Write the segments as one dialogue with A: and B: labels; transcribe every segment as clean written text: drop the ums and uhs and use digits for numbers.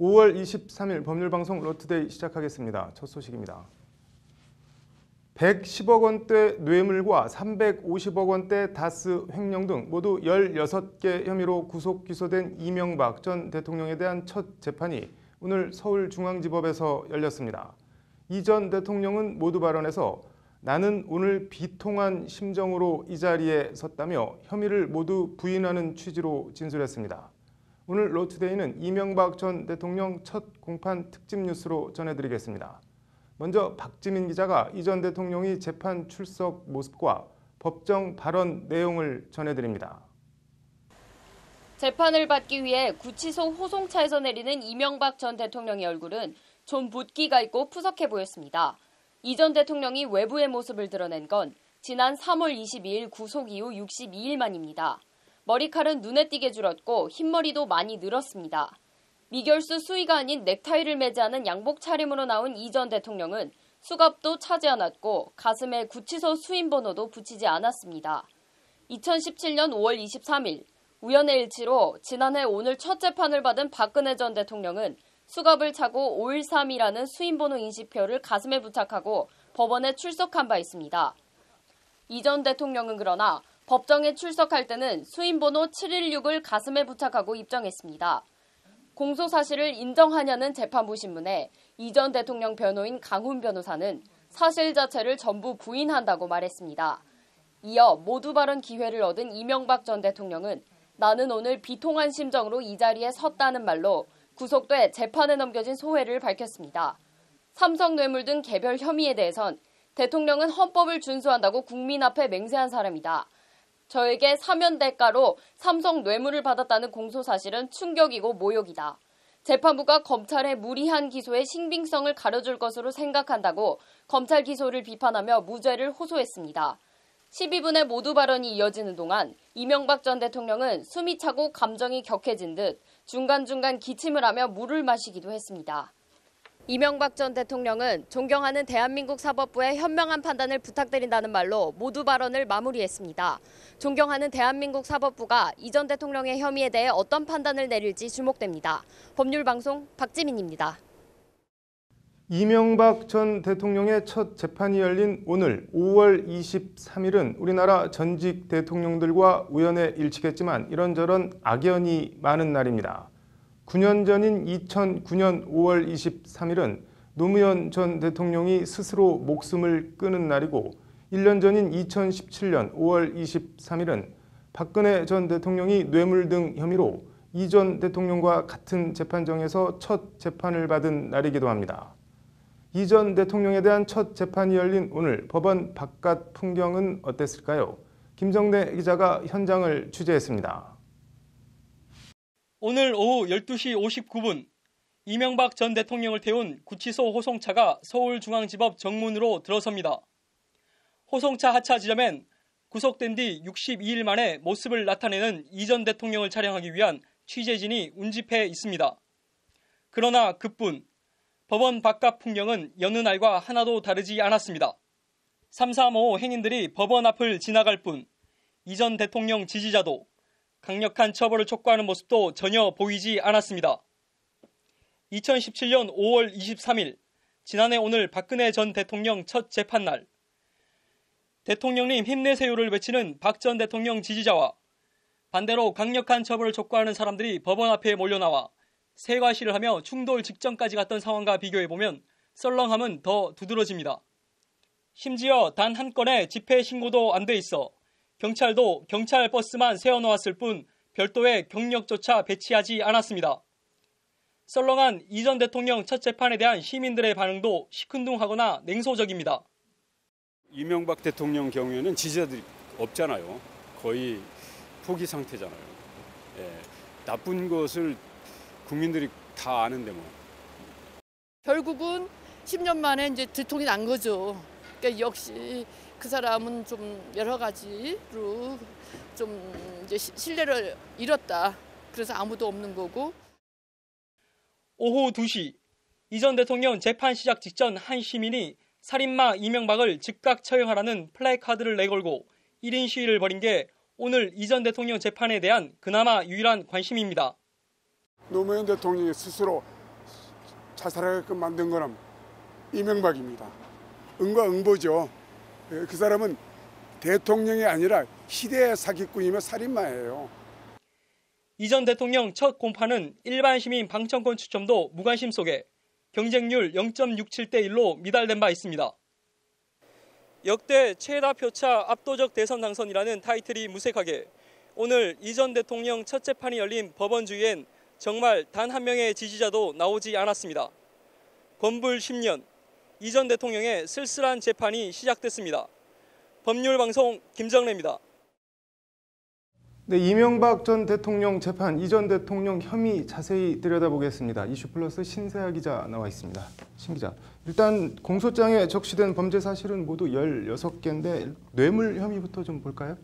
A: 5월 23일 법률방송 로투데이 시작하겠습니다. 첫 소식입니다. 110억 원대 뇌물과 350억 원대 다스 횡령 등 모두 16개 혐의로 구속 기소된 이명박 전 대통령에 대한 첫 재판이 오늘 서울중앙지법에서 열렸습니다. 이 전 대통령은 모두 발언에서 나는 오늘 비통한 심정으로 이 자리에 섰다며 혐의를 모두 부인하는 취지로 진술했습니다. 오늘 로투데이는 이명박 전 대통령 첫 공판 특집 뉴스로 전해드리겠습니다. 먼저 박지민 기자가 이 전 대통령이 재판 출석 모습과 법정 발언 내용을 전해드립니다.
B: 재판을 받기 위해 구치소 호송차에서 내리는 이명박 전 대통령의 얼굴은 좀 붓기가 있고 푸석해 보였습니다. 이 전 대통령이 외부의 모습을 드러낸 건 지난 3월 22일 구속 이후 62일 만입니다. 머리칼은 눈에 띄게 줄었고 흰머리도 많이 늘었습니다. 미결수 수의가 아닌 넥타이를 매지 않은 양복 차림으로 나온 이 전 대통령은 수갑도 차지 않았고 가슴에 구치소 수임번호도 붙이지 않았습니다. 2017년 5월 23일 우연의 일치로 지난해 오늘 첫 재판을 받은 박근혜 전 대통령은 수갑을 차고 513이라는 수임번호 인식표를 가슴에 부착하고 법원에 출석한 바 있습니다. 이 전 대통령은 그러나 법정에 출석할 때는 수임번호 716을 가슴에 부착하고 입정했습니다. 공소 사실을 인정하냐는 재판부 신문에 이 전 대통령 변호인 강훈 변호사는 사실 자체를 전부 부인한다고 말했습니다. 이어 모두 발언 기회를 얻은 이명박 전 대통령은 나는 오늘 비통한 심정으로 이 자리에 섰다는 말로 구속돼 재판에 넘겨진 소회를 밝혔습니다. 삼성 뇌물 등 개별 혐의에 대해선 대통령은 헌법을 준수한다고 국민 앞에 맹세한 사람이다. 저에게 사면 대가로 삼성 뇌물을 받았다는 공소 사실은 충격이고 모욕이다. 재판부가 검찰의 무리한 기소의 신빙성을 가려줄 것으로 생각한다고 검찰 기소를 비판하며 무죄를 호소했습니다. 12분의 모두 발언이 이어지는 동안 이명박 전 대통령은 숨이 차고 감정이 격해진 듯 중간중간 기침을 하며 물을 마시기도 했습니다. 이명박 전 대통령은 존경하는 대한민국 사법부의 현명한 판단을 부탁드린다는 말로 모두 발언을 마무리했습니다. 존경하는 대한민국 사법부가 이 전 대통령의 혐의에 대해 어떤 판단을 내릴지 주목됩니다. 법률방송 박지민입니다.
A: 이명박 전 대통령의 첫 재판이 열린 오늘 5월 23일은 우리나라 전직 대통령들과 우연의 일치겠지만 이런저런 악연이 많은 날입니다. 9년 전인 2009년 5월 23일은 노무현 전 대통령이 스스로 목숨을 끊은 날이고 1년 전인 2017년 5월 23일은 박근혜 전 대통령이 뇌물 등 혐의로 이 전 대통령과 같은 재판정에서 첫 재판을 받은 날이기도 합니다. 이 전 대통령에 대한 첫 재판이 열린 오늘 법원 바깥 풍경은 어땠을까요? 김정래 기자가 현장을 취재했습니다.
C: 오늘 오후 12시 59분 이명박 전 대통령을 태운 구치소 호송차가 서울중앙지법 정문으로 들어섭니다. 호송차 하차 지점엔 구속된 뒤 62일 만에 모습을 나타내는 이 전 대통령을 촬영하기 위한 취재진이 운집해 있습니다. 그러나 그뿐 법원 바깥 풍경은 여느 날과 하나도 다르지 않았습니다. 335 행인들이 법원 앞을 지나갈 뿐 이 전 대통령 지지자도 강력한 처벌을 촉구하는 모습도 전혀 보이지 않았습니다. 2017년 5월 23일, 지난해 오늘 박근혜 전 대통령 첫 재판날. 대통령님 힘내세요를 외치는 박 전 대통령 지지자와 반대로 강력한 처벌을 촉구하는 사람들이 법원 앞에 몰려나와 세과시를 하며 충돌 직전까지 갔던 상황과 비교해보면 썰렁함은 더 두드러집니다. 심지어 단 한 건의 집회 신고도 안 돼 있어 경찰도 경찰 버스만 세워놓았을 뿐 별도의 경력조차 배치하지 않았습니다. 썰렁한 이 전 대통령 첫 재판에 대한 시민들의 반응도 시큰둥하거나 냉소적입니다.
D: 이명박 대통령 경우에는 지지자들이 없잖아요. 거의 포기 상태잖아요. 나쁜 것을 국민들이 다 아는데 뭐.
E: 결국은 10년 만에 이제 들통이 난 거죠. 그러니까 역시 그 사람은 좀 여러 가지로 좀 이제 신뢰를 잃었다. 그래서 아무도 없는 거고.
C: 오후 2시 이 전 대통령 재판 시작 직전 한 시민이 살인마 이명박을 즉각 처형하라는 플래카드를 내걸고 1인 시위를 벌인 게 오늘 이 전 대통령 재판에 대한 그나마 유일한 관심입니다.
F: 노무현 대통령이 스스로 자살하게끔 만든 거는 이명박입니다. 응과 응보죠. 그 사람은 대통령이 아니라 시대의 사기꾼이며 살인마예요.
C: 이 전 대통령 첫 공판은 일반 시민 방청권 추첨도 무관심 속에 경쟁률 0.67대 1로 미달된 바 있습니다. 역대 최다 표차 압도적 대선 당선이라는 타이틀이 무색하게 오늘 이 전 대통령 첫 재판이 열린 법원 주위엔 정말 단 한 명의 지지자도 나오지 않았습니다. 건불 10년, 이 전 대통령의 쓸쓸한 재판이 시작됐습니다. 법률방송 김정래입니다.
A: 네, 이명박 전 대통령 재판, 이 전 대통령 혐의 자세히 들여다보겠습니다. 이슈플러스 신세아 기자 나와 있습니다. 신 기자, 일단 공소장에 적시된 범죄 사실은 모두 16개인데 뇌물 혐의부터 좀 볼까요?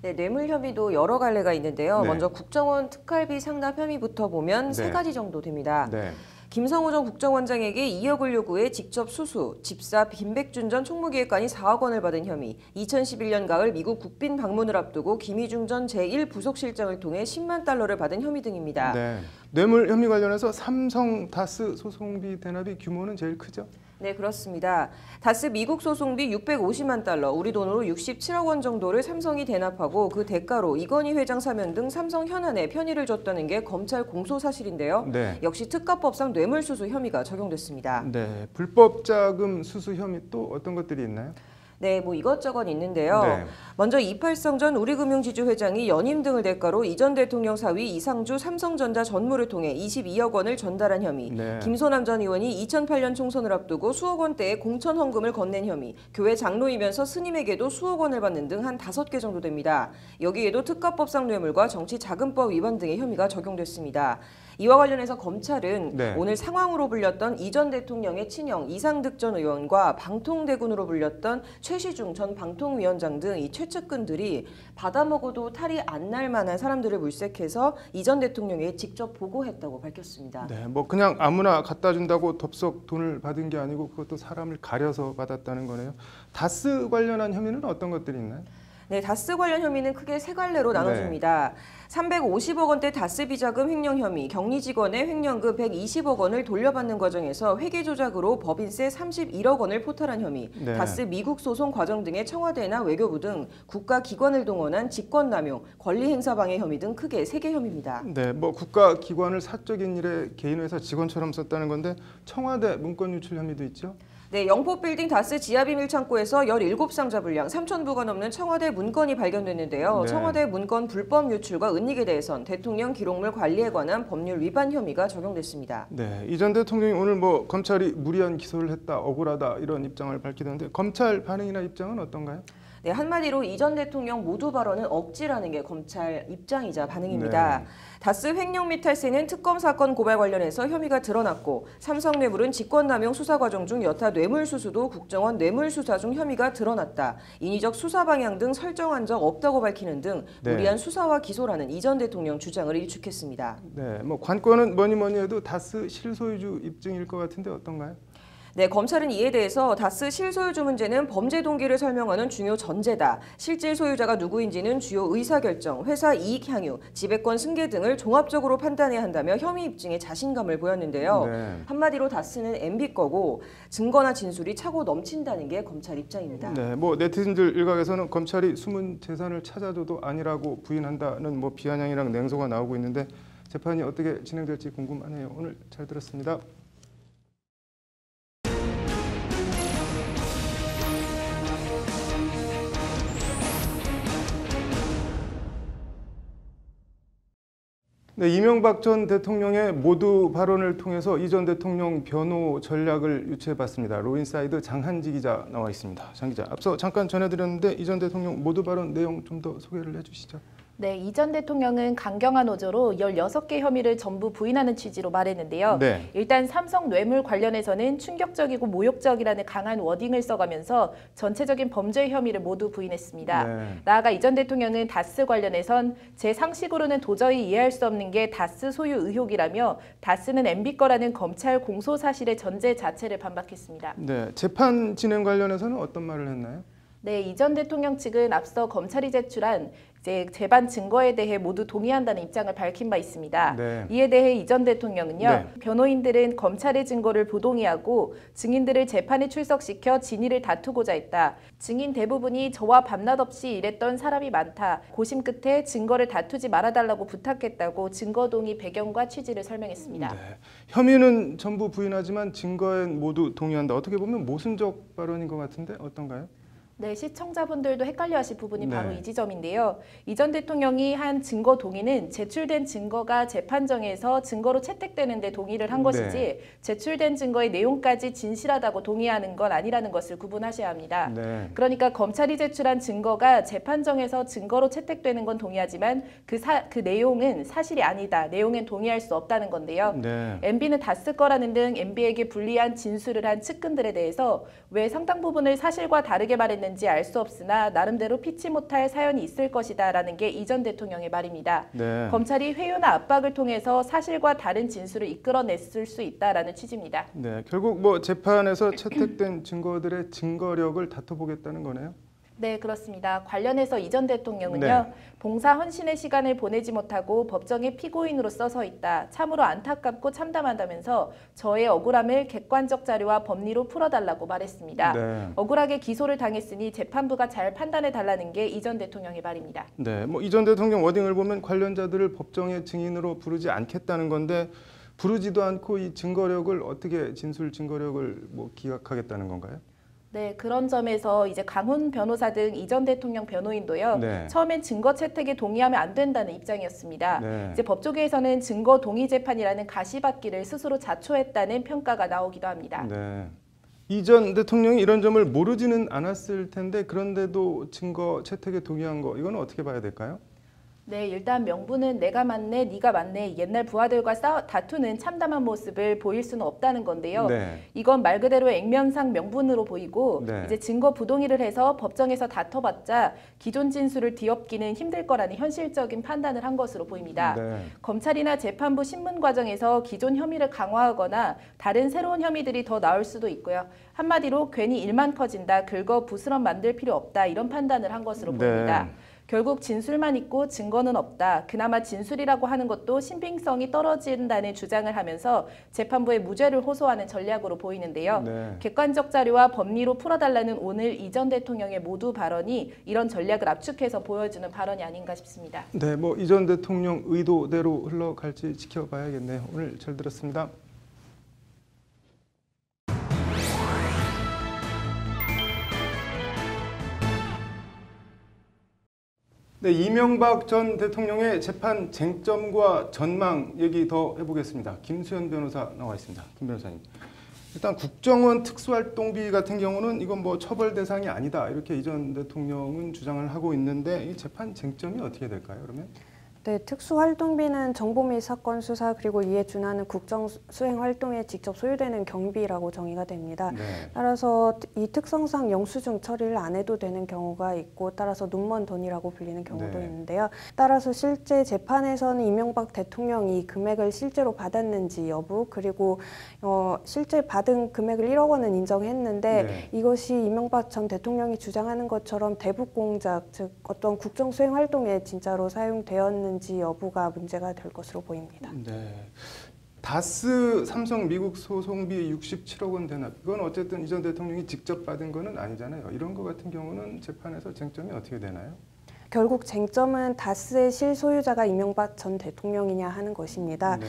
G: 네, 뇌물 혐의도 여러 갈래가 있는데요.
A: 네.
G: 먼저 국정원 특활비 상납 혐의부터 보면
A: 네.
G: 3가지 정도 됩니다.
A: 네.
G: 김성호 전 국정원장에게 2억을 요구해 직접 수수, 집사 김백준 전 총무기획관이 4억 원을 받은 혐의, 2011년 가을 미국 국빈 방문을 앞두고 김희중 전 제1부속실장을 통해 10만 달러를 받은 혐의 등입니다.
A: 네. 뇌물 혐의 관련해서 삼성 다스 소송비 대납이 규모는 제일 크죠?
G: 네, 그렇습니다. 다스 미국 소송비 650만 달러, 우리 돈으로 67억 원 정도를 삼성이 대납하고 그 대가로 이건희 회장 사면 등 삼성 현안에 편의를 줬다는 게 검찰 공소 사실인데요.
A: 네.
G: 역시 특가법상 뇌물수수 혐의가 적용됐습니다.
A: 네. 불법 자금 수수 혐의 또 어떤 것들이 있나요?
G: 네, 뭐 이것저것 있는데요.
A: 네.
G: 먼저 이팔성 전 우리금융지주 회장이 연임 등을 대가로 이 전 대통령 사위 이상주 삼성전자 전무를 통해 22억 원을 전달한 혐의,
A: 네.
G: 김소남 전 의원이 2008년 총선을 앞두고 수억 원대의 공천 헌금을 건넨 혐의, 교회 장로이면서 스님에게도 수억 원을 받는 등 한 5개 정도 됩니다. 여기에도 특가법상 뇌물과 정치자금법 위반 등의 혐의가 적용됐습니다. 이와 관련해서 검찰은
A: 네.
G: 오늘 상황으로 불렸던 이 전 대통령의 친형 이상득 전 의원과 방통대군으로 불렸던 최시중 전 방통위원장 등 이 최측근들이 받아먹어도 탈이 안 날 만한 사람들을 물색해서 이 전 대통령에게 직접 보고했다고 밝혔습니다.
A: 네, 뭐 그냥 아무나 갖다 준다고 덥석 돈을 받은 게 아니고 그것도 사람을 가려서 받았다는 거네요. 다스 관련한 혐의는 어떤 것들이 있나요?
G: 네, 다스 관련 혐의는 크게 3갈래로 나눠집니다. 350억 원대 다스 비자금 횡령 혐의, 격리 직원의 횡령금 120억 원을 돌려받는 과정에서 회계 조작으로 법인세 31억 원을 포탈한 혐의,
A: 네.
G: 다스 미국 소송 과정 등의 청와대나 외교부 등 국가기관을 동원한 직권남용, 권리행사 방해 혐의 등 크게 3개 혐의입니다.
A: 네, 뭐 국가기관을 사적인 일에 개인회사 직원처럼 썼다는 건데 청와대 문건 유출 혐의도 있죠?
G: 네, 영포빌딩 다스 지하비밀창고에서 17상자 분량 3,000부가 넘는 청와대 문건이 발견됐는데요.
A: 네.
G: 청와대 문건 불법 유출과 은닉에 대해선 대통령 기록물 관리에 관한 법률 위반 혐의가 적용됐습니다.
A: 네, 이 전 대통령이 오늘 뭐 검찰이 무리한 기소를 했다, 억울하다 이런 입장을 밝히던데 검찰 반응이나 입장은 어떤가요?
G: 네, 한마디로 이 전 대통령 모두 발언은 억지라는 게 검찰 입장이자 반응입니다.
A: 네.
G: 다스 횡령 및 탈세는 특검 사건 고발 관련해서 혐의가 드러났고 삼성 뇌물은 직권남용 수사 과정 중 여타 뇌물수수도 국정원 뇌물수사 중 혐의가 드러났다. 인위적 수사 방향 등 설정한 적 없다고 밝히는 등
A: 네.
G: 무리한 수사와 기소라는 이 전 대통령 주장을 일축했습니다.
A: 네, 뭐 관건은 뭐니 해도 다스 실소유주 입증일 것 같은데 어떤가요?
G: 네, 검찰은 이에 대해서 다스 실소유주 문제는 범죄 동기를 설명하는 중요 전제다. 실질 소유자가 누구인지는 주요 의사결정, 회사 이익 향유, 지배권 승계 등을 종합적으로 판단해야 한다며 혐의 입증에 자신감을 보였는데요.
A: 네.
G: 한마디로 다스는 MB 거고 증거나 진술이 차고 넘친다는 게 검찰 입장입니다.
A: 네, 뭐 네티즌들 일각에서는 검찰이 숨은 재산을 찾아줘도 아니라고 부인한다는 뭐 비아냥이랑 냉소가 나오고 있는데 재판이 어떻게 진행될지 궁금하네요. 오늘 잘 들었습니다. 네, 이명박 전 대통령의 모두 발언을 통해서 이 전 대통령 변호 전략을 유추해봤습니다. 로인사이드 장한지 기자 나와 있습니다. 장 기자, 앞서 잠깐 전해드렸는데 이 전 대통령 모두 발언 내용 좀 더 소개를 해주시죠.
H: 네, 이 전 대통령은 강경한 어조로 16개 혐의를 전부 부인하는 취지로 말했는데요.
A: 네.
H: 일단 삼성 뇌물 관련해서는 충격적이고 모욕적이라는 강한 워딩을 써가면서 전체적인 범죄 혐의를 모두 부인했습니다.
A: 네.
H: 나아가 이 전 대통령은 다스 관련해선 제 상식으로는 도저히 이해할 수 없는 게 다스 소유 의혹이라며 다스는 MB 거라는 검찰 공소 사실의 전제 자체를 반박했습니다.
A: 네, 재판 진행 관련해서는 어떤 말을 했나요?
H: 네, 이 전 대통령 측은 앞서 검찰이 제출한 이제 재반 증거에 대해 모두 동의한다는 입장을 밝힌 바 있습니다.
A: 네.
H: 이에 대해 이 전 대통령은요.
A: 네.
H: 변호인들은 검찰의 증거를 부동의하고 증인들을 재판에 출석시켜 진위를 다투고자 했다. 증인 대부분이 저와 밤낮 없이 일했던 사람이 많다. 고심 끝에 증거를 다투지 말아달라고 부탁했다고 증거 동의 배경과 취지를 설명했습니다.
A: 네. 혐의는 전부 부인하지만 증거엔 모두 동의한다. 어떻게 보면 모순적 발언인 것 같은데 어떤가요?
H: 네, 시청자분들도 헷갈려하실 부분이 바로
A: 네.
H: 이 지점인데요. 이 전 대통령이 한 증거 동의는 제출된 증거가 재판정에서 증거로 채택되는 데 동의를 한 것이지
A: 네.
H: 제출된 증거의 내용까지 진실하다고 동의하는 건 아니라는 것을 구분하셔야 합니다.
A: 네.
H: 그러니까 검찰이 제출한 증거가 재판정에서 증거로 채택되는 건 동의하지만 그 내용은 사실이 아니다. 내용엔 동의할 수 없다는 건데요.
A: 네.
H: MB는 다스 거라는 등 MB에게 불리한 진술을 한 측근들에 대해서 왜 상당 부분을 사실과 다르게 말했는지 알 수 없으나 나름대로 피치 못할 사연이 있을 것이다 라는 게 이 전 대통령의 말입니다.
A: 네.
H: 검찰이 회유나 압박을 통해서 사실과 다른 진술을 이끌어냈을 수 있다라는 취지입니다.
A: 네. 결국 뭐 재판에서 채택된 증거들의 증거력을 다퉈보겠다는 거네요.
H: 네, 그렇습니다. 관련해서 이 전 대통령은요.
A: 네.
H: 봉사 헌신의 시간을 보내지 못하고 법정에 피고인으로 써서 있다. 참으로 안타깝고 참담하다면서 저의 억울함을 객관적 자료와 법리로 풀어달라고 말했습니다.
A: 네.
H: 억울하게 기소를 당했으니 재판부가 잘 판단해달라는 게 이 전 대통령의 말입니다.
A: 네. 뭐 이 전 대통령 워딩을 보면 관련자들을 법정에 증인으로 부르지 않겠다는 건데 부르지도 않고 이 증거력을 어떻게 진술 증거력을 뭐 기각하겠다는 건가요?
H: 네, 그런 점에서 이제 강훈 변호사 등 이 전 대통령 변호인도요.
A: 네.
H: 처음엔 증거 채택에 동의하면 안 된다는 입장이었습니다.
A: 네.
H: 이제 법조계에서는 증거 동의 재판이라는 가시밭길을 스스로 자초했다는 평가가 나오기도 합니다.
A: 네. 이 전 대통령이 이런 점을 모르지는 않았을 텐데 그런데도 증거 채택에 동의한 거 이거는 어떻게 봐야 될까요?
H: 네, 일단 명분은 내가 맞네, 네가 맞네, 옛날 부하들과 다투는 참담한 모습을 보일 수는 없다는 건데요.
A: 네.
H: 이건 말 그대로 액면상 명분으로 보이고
A: 네.
H: 이제 증거 부동의를 해서 법정에서 다퉈봤자 기존 진술을 뒤엎기는 힘들 거라는 현실적인 판단을 한 것으로 보입니다.
A: 네.
H: 검찰이나 재판부 신문 과정에서 기존 혐의를 강화하거나 다른 새로운 혐의들이 더 나올 수도 있고요. 한마디로 괜히 일만 커진다, 긁어 부스럼 만들 필요 없다 이런 판단을 한 것으로
A: 네.
H: 보입니다. 결국 진술만 있고 증거는 없다. 그나마 진술이라고 하는 것도 신빙성이 떨어진다는 주장을 하면서 재판부에 무죄를 호소하는 전략으로 보이는데요.
A: 네.
H: 객관적 자료와 법리로 풀어달라는 오늘 이 전 대통령의 모두 발언이 이런 전략을 압축해서 보여주는 발언이 아닌가 싶습니다.
A: 네, 뭐 이 전 대통령 의도대로 흘러갈지 지켜봐야겠네요. 오늘 잘 들었습니다. 네, 이명박 전 대통령의 재판 쟁점과 전망 얘기 더 해보겠습니다. 김수현 변호사 나와 있습니다. 김 변호사님. 일단 국정원 특수활동비 같은 경우는 이건 뭐 처벌 대상이 아니다 이렇게 이 전 대통령은 주장을 하고 있는데 이 재판 쟁점이 어떻게 될까요? 그러면?
I: 네, 특수활동비는 정보 및 사건 수사 그리고 이에 준하는 국정 수행 활동에 직접 소요되는 경비라고 정의가 됩니다.
A: 네.
I: 따라서 이 특성상 영수증 처리를 안 해도 되는 경우가 있고 따라서 눈먼 돈이라고 불리는 경우도
A: 네.
I: 있는데요. 따라서 실제 재판에서는 이명박 대통령이 금액을 실제로 받았는지 여부 그리고 실제 받은 금액을 1억 원은 인정했는데
A: 네.
I: 이것이 이명박 전 대통령이 주장하는 것처럼 대북 공작 즉 어떤 국정 수행 활동에 진짜로 사용되었는지 여부가 문제가 될 것으로 보입니다.
A: 네. 다스 삼성 미국 소송비 67억 원 대납. 이건 어쨌든 이 전 대통령이 직접 받은 거는 아니잖아요. 이런 거 같은 경우는 재판에서 쟁점이 어떻게 되나요?
I: 결국 쟁점은 다스의 실소유자가 이명박 전 대통령이냐 하는 것입니다.
A: 네.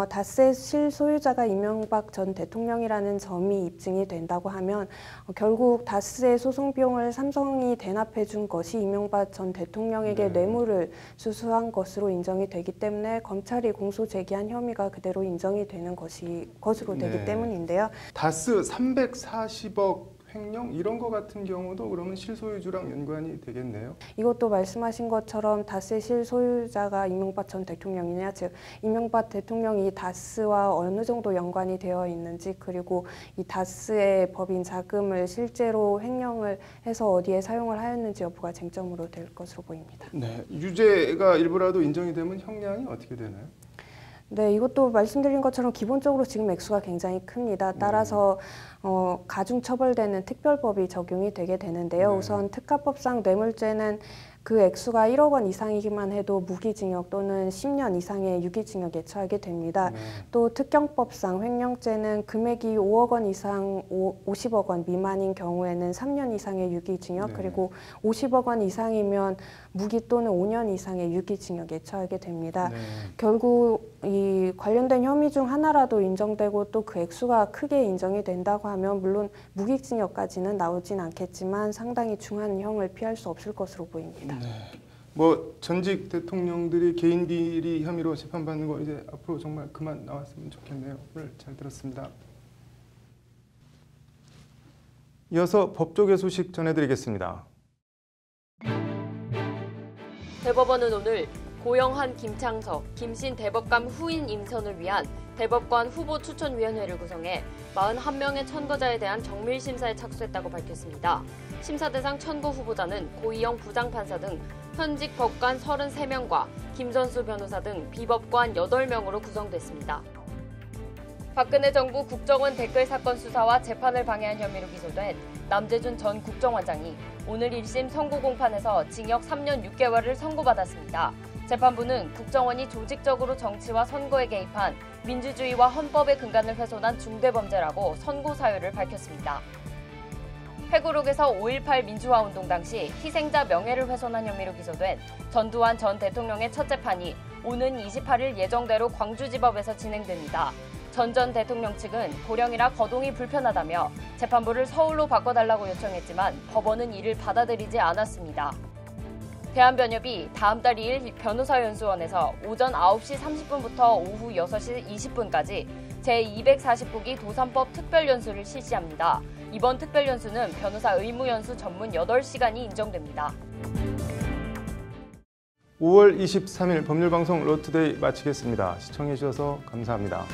I: 다스의 실소유자가 이명박 전 대통령이라는 점이 입증이 된다고 하면 결국 다스의 소송 비용을 삼성이 대납해 준 것이 이명박 전 대통령에게
A: 네.
I: 뇌물을 수수한 것으로 인정이 되기 때문에 검찰이 공소 제기한 혐의가 그대로 인정이 되는 것으로 되기
A: 네.
I: 때문인데요.
A: 다스 340억 횡령 이런 거 같은 경우도 그러면 실소유주랑 연관이 되겠네요.
I: 이것도 말씀하신 것처럼 다스의 실소유자가 이명박 전 대통령이냐, 즉 이명박 대통령이 다스와 어느 정도 연관이 되어 있는지 그리고 이 다스의 법인 자금을 실제로 횡령을 해서 어디에 사용을 하였는지 여부가 쟁점으로 될 것으로 보입니다.
A: 네, 유죄가 일부라도 인정이 되면 형량이 어떻게 되나요?
I: 네, 이것도 말씀드린 것처럼 기본적으로 지금 액수가 굉장히 큽니다. 따라서 가중 처벌되는 특별법이 적용이 되게 되는데요.
A: 네.
I: 우선 특가법상 뇌물죄는 그 액수가 1억 원 이상이기만 해도 무기징역 또는 10년 이상의 유기징역에 처하게 됩니다.
A: 네.
I: 또 특경법상 횡령죄는 금액이 5억 원 이상 50억 원 미만인 경우에는 3년 이상의 유기징역,
A: 네.
I: 그리고 50억 원 이상이면 무기 또는 5년 이상의 유기징역에 처하게 됩니다.
A: 네.
I: 결국 이 관련된 혐의 중 하나라도 인정되고 또 그 액수가 크게 인정이 된다고 하면 물론 무기징역까지는 나오진 않겠지만 상당히 중한 형을 피할 수 없을 것으로 보입니다.
A: 네. 뭐 전직 대통령들이 개인 비리 혐의로 재판받는 거 이제 앞으로 정말 그만 나왔으면 좋겠네요. 오늘 잘 들었습니다. 이어서 법조계 소식 전해드리겠습니다.
B: 대법원은 오늘 고영한, 김창석, 김신 대법관 후임 임선을 위한 대법관 후보 추천위원회를 구성해 41명의 천거자에 대한 정밀 심사에 착수했다고 밝혔습니다. 심사 대상 천거 후보자는 고이영 부장판사 등 현직 법관 33명과 김선수 변호사 등 비법관 8명으로 구성됐습니다. 박근혜 정부 국정원 댓글 사건 수사와 재판을 방해한 혐의로 기소된 남재준 전 국정원장이 오늘 1심 선고 공판에서 징역 3년 6개월을 선고받았습니다. 재판부는 국정원이 조직적으로 정치와 선거에 개입한 민주주의와 헌법의 근간을 훼손한 중대범죄라고 선고 사유를 밝혔습니다. 회고록에서 5.18 민주화운동 당시 희생자 명예를 훼손한 혐의로 기소된 전두환 전 대통령의 첫 재판이 오는 28일 예정대로 광주지법에서 진행됩니다. 전 대통령 측은 고령이라 거동이 불편하다며 재판부를 서울로 바꿔달라고 요청했지만 법원은 이를 받아들이지 않았습니다. 대한변협이 다음 달 2일 변호사연수원에서 오전 9시 30분부터 오후 6시 20분까지 제249기 도산법 특별연수를 실시합니다. 이번 특별연수는 변호사 의무연수 전문 8시간이 인정됩니다.
A: 5월 23일 법률방송 로투데이 마치겠습니다. 시청해주셔서 감사합니다.